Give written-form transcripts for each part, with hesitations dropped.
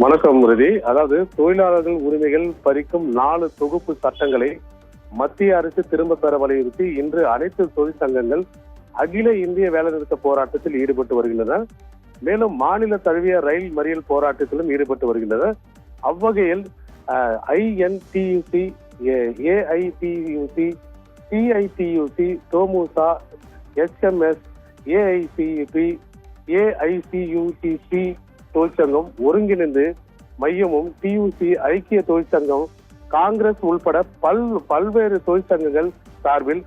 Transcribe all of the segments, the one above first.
வணக்கம் ரிதி. அதாவது தொழிலாளர்கள் உரிமைகள் பறிக்கும் 4 தொகுப்பு சட்டங்களை மத்திய அரசு திரும்ப பெற வலியுறுத்தி இன்று அனைத்து தொழிற்சங்கங்கள் அகில இந்திய வேலைநிறுத்த போராட்டத்தில் ஈடுபட்டு வருகின்றன. மேலும் மாநில தழுவிய ரயில் மறியல் போராட்டத்திலும் ஈடுபட்டு வருகின்றன. அவ்வகையில் INTUC, AITUC, CITUC, டோமுசா, SMS, AICUP, AICUTC தொழிற்சங்கம் ஒருங்கிணைந்து மையமும் TUC ஐக்கிய தொழிற்சங்கம் காங்கிரஸ் உள்பட பல்வேறு தொழிற்சங்கங்கள் சார்பில்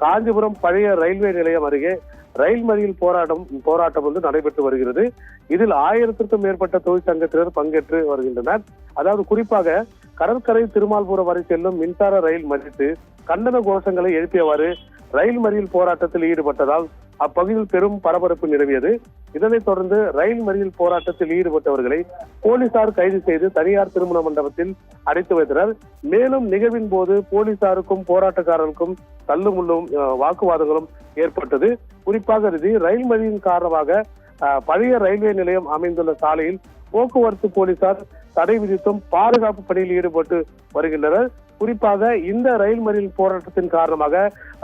காஞ்சிபுரம் பழைய ரயில்வே நிலையம் அருகே ரயில் மறியல் போராட்டம் வந்து நடைபெற்று வருகிறது. இதில் 1000க்கும் மேற்பட்ட தொழிற்சங்கத்தினர் பங்கேற்று வருகின்றனர். அதாவது குறிப்பாக கடற்கரை திருமால்புரம் வரை செல்லும் மின்சார ரயில் மறித்து கண்டன கோஷங்களை எழுப்பியவாறு ரயில் மறியல் போராட்டத்தில் ஈடுபட்டதால் அப்பகுதியில் பெரும் பரபரப்பு நிலவியது. இதனைத் தொடர்ந்து ரயில் மறியல் போராட்டத்தில் ஈடுபட்டவர்களை போலீசார் கைது செய்து தனியார் திருமண மண்டபத்தில் அடைத்து வைத்தனர். மேலும் நிகழ்வின் போது போலீசாருக்கும் போராட்டக்காரர்களுக்கும் தள்ளுமுள்ளும் வாக்குவாதங்களும் ஏற்பட்டது. குறிப்பாக ரயில் மறியலின் காரணமாக பழைய ரயில்வே நிலையம் அமைந்துள்ள சாலையில் போக்குவரத்து போலீசார் தடை விதித்தும் பாதுகாப்பு பணியில் ஈடுபட்டு வருகின்றனர். குறிப்பாக இந்த ரயில் மறியல் போராட்டத்தின் காரணமாக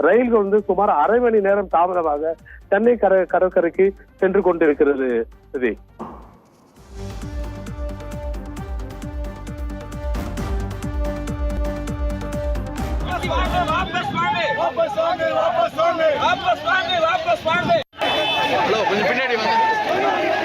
ரயில்கள் வந்து சுமார் அரை மணி நேரம் தாமதமாக சென்னை கடற்கரைக்கு சென்று கொண்டிருக்கிறது. ஹலோ, கொஞ்சம் பின்னாடி வாங்க.